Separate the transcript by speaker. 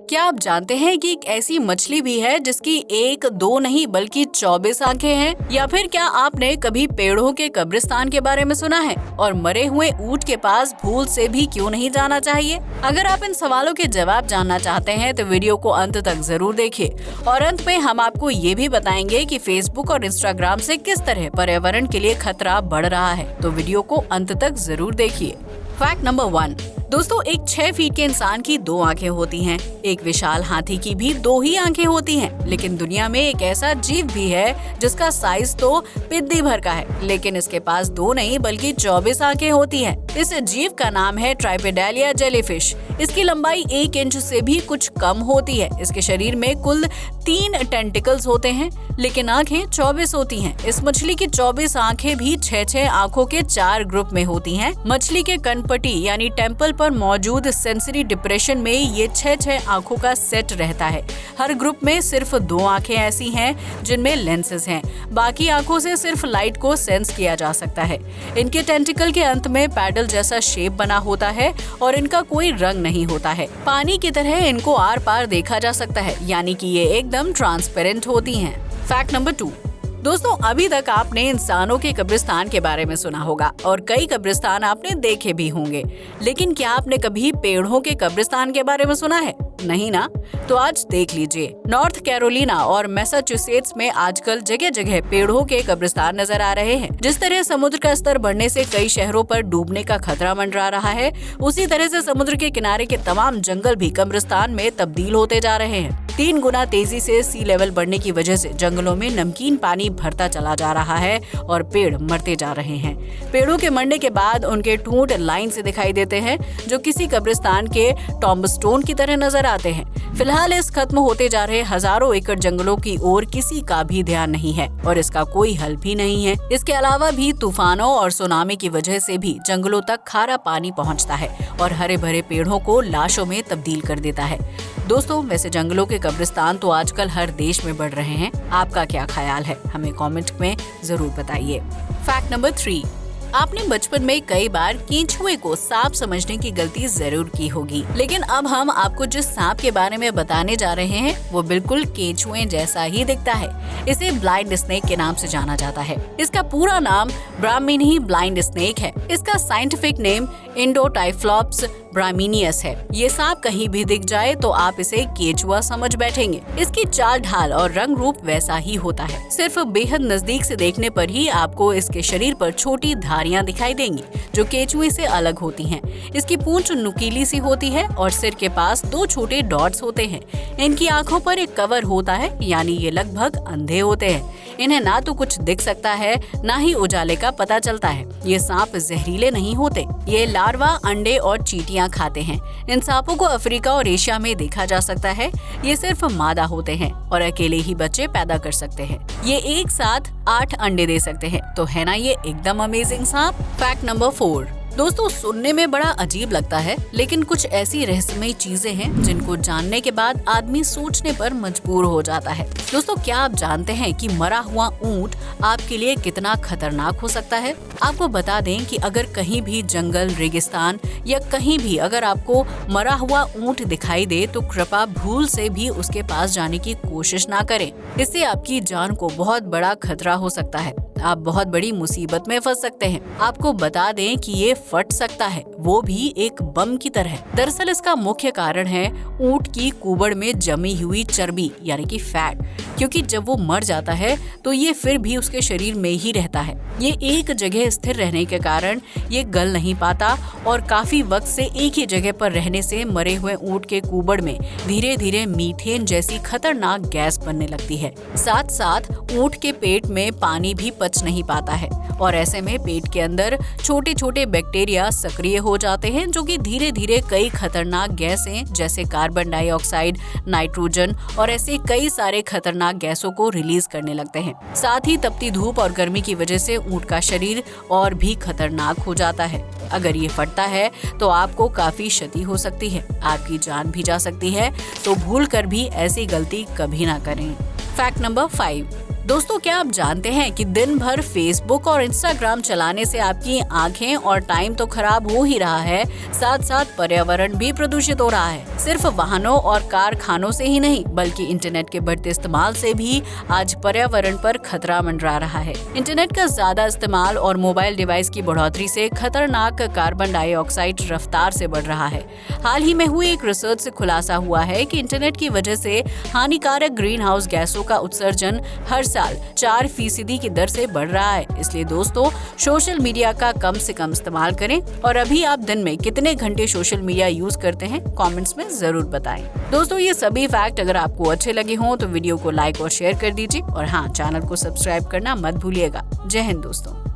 Speaker 1: क्या आप जानते हैं कि एक ऐसी मछली भी है जिसकी एक दो नहीं बल्कि 24 आंखें हैं? या फिर क्या आपने कभी पेड़ों के कब्रिस्तान के बारे में सुना है? और मरे हुए ऊंट के पास भूल से भी क्यों नहीं जाना चाहिए? अगर आप इन सवालों के जवाब जानना चाहते हैं तो वीडियो को अंत तक जरूर देखिए। और अंत में हम आपको ये भी बताएंगे कि फेसबुक और इंस्टाग्राम से किस तरह पर्यावरण के लिए खतरा बढ़ रहा है, तो वीडियो को अंत तक जरूर देखिए। Fact number 1। दोस्तों, एक 6 फीट के इंसान की 2 आंखें होती हैं। एक विशाल हाथी की भी 2 ही आंखें होती हैं। लेकिन दुनिया में एक ऐसा जीव भी है जिसका साइज तो पिद्दी भर का है, लेकिन इसके पास 2 नहीं बल्कि 24 आंखें होती हैं। इस जीव का नाम है ट्राइपेडालिया जेलीफिश। इसकी लंबाई 1 इंच से भी कुछ कम होती है। इसके शरीर में कुल 3 टेंटिकल्स होते हैं, लेकिन आंखें 24 होती हैं। इस मछली की 24 आंखें भी 6-6 आंखों के 4 ग्रुप में होती हैं। मछली के कनपटी यानी टेम्पल पर मौजूद सेंसरी डिप्रेशन में ये 6-6 आंखों का सेट रहता है। हर ग्रुप में सिर्फ 2 आंखें ऐसी हैं जिनमें लेंसेज हैं। बाकी आंखों से सिर्फ लाइट को सेंस किया जा सकता है। इनके टेंटिकल के अंत में पैडल जैसा शेप बना होता है और इनका कोई रंग नहीं होता है। पानी की तरह इनको आर पार देखा जा सकता है, यानी कि ये एकदम ट्रांसपेरेंट होती हैं। Fact number 2। दोस्तों, अभी तक आपने इंसानों के कब्रिस्तान के बारे में सुना होगा और कई कब्रिस्तान आपने देखे भी होंगे, लेकिन क्या आपने कभी पेड़ों के कब्रिस्तान के बारे में सुना है? नहीं ना? तो आज देख लीजिए। नॉर्थ कैरोलिना और मैसाचुसेट्स में आजकल जगह जगह पेड़ों के कब्रिस्तान नजर आ रहे हैं। जिस तरह समुद्र का स्तर बढ़ने से कई शहरों पर डूबने का खतरा मंडरा रहा है, उसी तरह से समुद्र के किनारे के तमाम जंगल भी कब्रिस्तान में तब्दील होते जा रहे हैं। 3 गुना तेजी से सी लेवल बढ़ने की वजह से जंगलों में नमकीन पानी भरता चला जा रहा है और पेड़ मरते जा रहे हैं। पेड़ों के मरने के बाद उनके ठूंठ लाइन से दिखाई देते हैं, जो किसी कब्रिस्तान के टॉम्बस्टोन की तरह नजर आते हैं। फिलहाल इस खत्म होते जा रहे हजारों एकड़ जंगलों की ओर किसी का भी ध्यान नहीं है और इसका कोई हल भी नहीं है। इसके अलावा भी तूफानों और सुनामी की वजह से भी जंगलों तक खारा पानी पहुंचता है और हरे भरे पेड़ों को लाशों में तब्दील कर देता है। दोस्तों, वैसे जंगलों के कब्रिस्तान तो आजकल हर देश में बढ़ रहे हैं। आपका क्या ख्याल है? हमें कमेंट में जरूर बताइए। Fact number 3। आपने बचपन में कई बार केंचुए को सांप समझने की गलती जरूर की होगी, लेकिन अब हम आपको जिस सांप के बारे में बताने जा रहे हैं वो बिल्कुल केंचुए जैसा ही दिखता है। इसे ब्लाइंड स्नेक के नाम से जाना जाता है। इसका पूरा नाम ब्राह्मिनी ब्लाइंड स्नेक है। इसका साइंटिफिक नेम इंडोटाइफ्लॉप्स ब्राह्मिनियस है। ये सांप कहीं भी दिख जाए तो आप इसे केंचुआ समझ बैठेंगे। इसकी चाल ढाल और रंग रूप वैसा ही होता है। सिर्फ बेहद नजदीक से देखने पर ही आपको इसके शरीर पर छोटी धारियां दिखाई देंगी जो केंचुए से अलग होती हैं। इसकी पूंछ नुकीली सी होती है और सिर के पास 2 छोटे डॉट्स होते हैं। इनकी आंखों पर एक कवर होता है, यानी ये लगभग अंधे होते हैं। इन्हें ना तो कुछ दिख सकता है, ना ही उजाले का पता चलता है। ये सांप जहरीले नहीं होते। ये लार्वा, अंडे और चींटियां खाते हैं। इन सांपों को अफ्रीका और एशिया में देखा जा सकता है। ये सिर्फ मादा होते हैं और अकेले ही बच्चे पैदा कर सकते हैं। ये एक साथ 8 अंडे दे सकते हैं। तो है ना ये एकदम अमेजिंग सांप। Fact number 4। दोस्तों, सुनने में बड़ा अजीब लगता है, लेकिन कुछ ऐसी रहस्यमयी चीजें हैं जिनको जानने के बाद आदमी सोचने पर मजबूर हो जाता है। दोस्तों, क्या आप जानते हैं कि मरा हुआ ऊंट आपके लिए कितना खतरनाक हो सकता है? आपको बता दें कि अगर कहीं भी जंगल, रेगिस्तान या कहीं भी अगर आपको मरा हुआ ऊंट दिखाई दे तो कृपया भूल से भी उसके पास जाने की कोशिश ना करें। इससे आपकी जान को बहुत बड़ा खतरा हो सकता है। आप बहुत बड़ी मुसीबत में फंस सकते हैं। आपको बता दें कि ये फट सकता है, वो भी एक बम की तरह। दरअसल इसका मुख्य कारण है ऊंट की कुबड़ में जमी हुई चर्बी यानी कि फैट, क्योंकि जब वो मर जाता है तो ये फिर भी उसके शरीर में ही रहता है। ये एक जगह स्थिर रहने के कारण ये गल नहीं पाता और काफी वक्त से एक ही जगह पर रहने से मरे हुए ऊंट के कुबड़ में धीरे धीरे मीथेन जैसी खतरनाक गैस बनने लगती है। साथ साथ ऊंट के पेट में पानी भी पच नहीं पाता है और ऐसे में पेट के अंदर छोटे छोटे बैक्टीरिया सक्रिय हो जाते हैं, जो कि धीरे धीरे कई खतरनाक गैसें जैसे कार्बन डाइऑक्साइड, नाइट्रोजन और ऐसे कई सारे खतरनाक गैसों को रिलीज करने लगते हैं। साथ ही तपती धूप और गर्मी की वजह से ऊंट का शरीर और भी खतरनाक हो जाता है। अगर ये फटता है तो आपको काफी क्षति हो सकती है, आपकी जान भी जा सकती है। तो भूल कर भी ऐसी गलती कभी ना करें। Fact number 5। दोस्तों, क्या आप जानते हैं कि दिन भर फेसबुक और इंस्टाग्राम चलाने से आपकी आंखें और टाइम तो खराब हो ही रहा है, साथ साथ पर्यावरण भी प्रदूषित हो रहा है। सिर्फ वाहनों और कारखानों से ही नहीं, बल्कि इंटरनेट के बढ़ते इस्तेमाल से भी आज पर्यावरण पर खतरा मंडरा रहा है। इंटरनेट का ज्यादा इस्तेमाल और मोबाइल डिवाइस की बढ़ोतरी से खतरनाक कार्बन डाइऑक्साइड रफ्तार से बढ़ रहा है। हाल ही में हुई एक रिसर्च से खुलासा हुआ है कि इंटरनेट की वजह से हानिकारक ग्रीन हाउस गैसों का उत्सर्जन हर साल 4% की दर से बढ़ रहा है। इसलिए दोस्तों, सोशल मीडिया का कम से कम इस्तेमाल करें। और अभी आप दिन में कितने घंटे सोशल मीडिया यूज करते हैं, कमेंट्स में जरूर बताएं। दोस्तों, ये सभी फैक्ट अगर आपको अच्छे लगे हों तो वीडियो को लाइक और शेयर कर दीजिए और हाँ, चैनल को सब्सक्राइब करना मत भूलिएगा। जय हिंद दोस्तों।